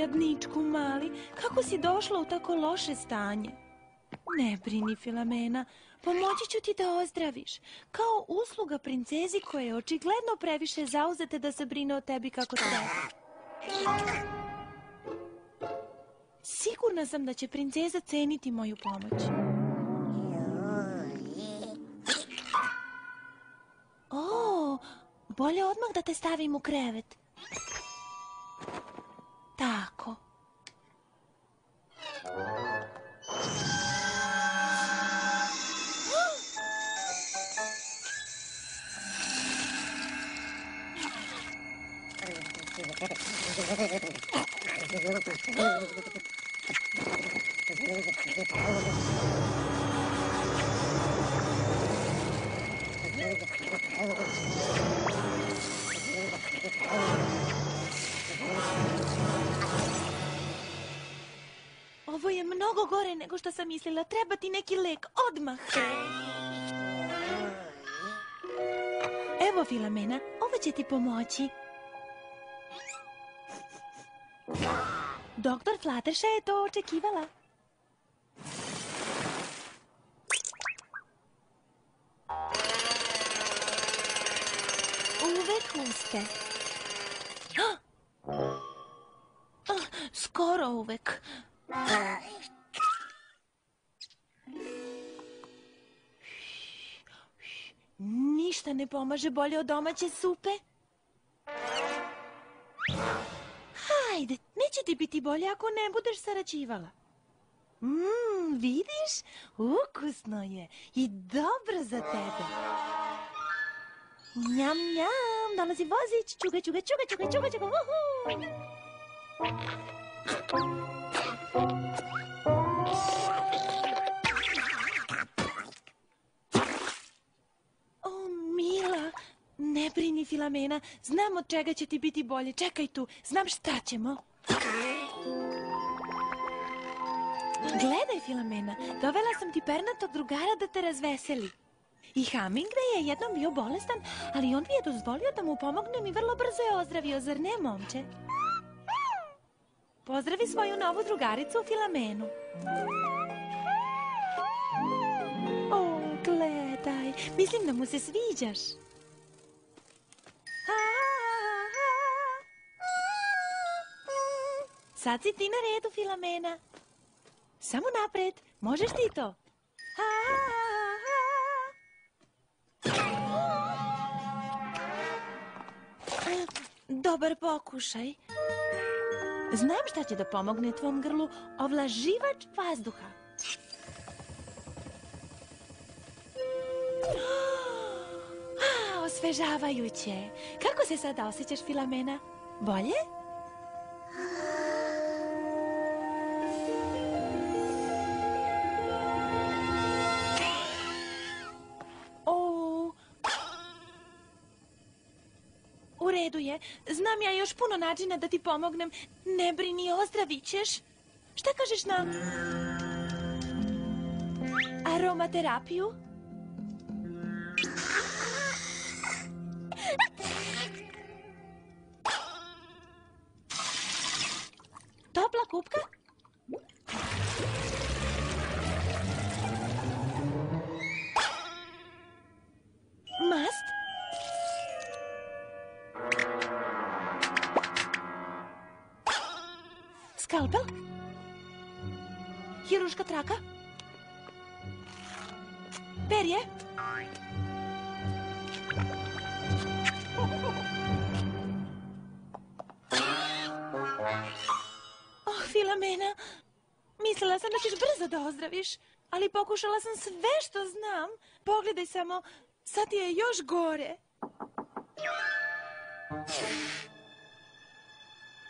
jadničku mali, kako si došla u tako loše stanje? Ne brini, Filomena, pomoći ću ti da ozdraviš. Kao usluga princezi koja je očigledno previše zauzete da se brine o tebi kako treba. Sigurna sam da će princeza ceniti moju pomoć. O, bolje odmah da te stavim u krevet. Tako. Ovo je mnogo gore nego što sam mislila. Treba ti neki lek, odmah. Evo, Filomena, ovo će ti pomoći. Doktor Fluttershy je to očekivala. Uvek uspe. Skoro uvek. Ništa ne pomaže bolje od domaće supe. Hajde, neće ti biti bolje ako ne budeš sarađivala. Vidiš? Ukusno je i dobro za tebe. Njam, njam, dolazi vozić. Čuga, čuga, čuga, čuga, čuga, čuga. O, Mila, ne brini, Filomena. Znam od čega će ti biti bolje. Čekaj tu, znam šta ćemo. Gledaj, Filomena, dovela sam ti pernatog drugara da te razveseli. I Hemingway je jednom bio bolestan, ali on mi je dozvolio da mu pomognem i vrlo brzo je ozdravio, zar ne, momče? Pozdravi svoju novu drugaricu, Filomenu. O, gledaj, mislim da mu se sviđaš. Sad si ti na redu, Filomena. Samo napred, možeš ti to? Dobar pokušaj. Znam šta će da pomogne tvom grlu, ovlaživač vazduha. Osvežavajuće. Kako se sada osjećaš, Filomena? Bolje? U redu je. Znam ja još puno načina da ti pomognem. Ne brini, ozdravit ćeš. Šta kažeš na aromaterapiju? Topla kupka? Mast? Skalpel? Hiruška traka? Perje? Oh, Filomena, mislila sam da ćeš brzo da ozdraviš, ali pokušala sam sve što znam. Pogledaj samo, sad ti je još gore.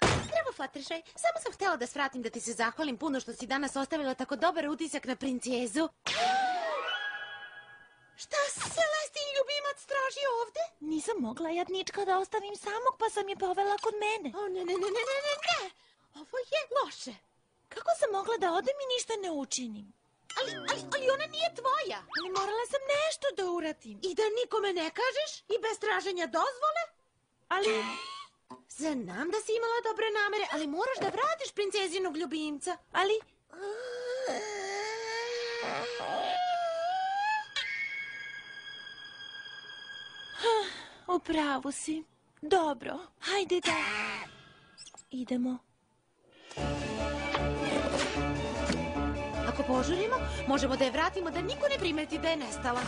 Bravo, Fluttershy. Samo sam htjela da svratim da ti se zahvalim puno što si danas ostavila tako dobar utisak na princezu. Šta Celestin ljubimac traži ovde? Nisam mogla jadnička da ostavim samog, pa sam je povela kod mene. O, ne. Ovo je loše. Kako sam mogla da odem i ništa ne učinim? Ali ona nije tvoja. Ali morala sam nešto da uradim. I da nikome ne kažeš? I bez traženja dozvole? Ali Znam da si imala dobre namere, ali moraš da vratiš princezinog ljubimca. Ali... U pravu si. Dobro, hajde da... Idemo. Ako požurimo, možemo da je vratimo da niko ne primeti da je nestala.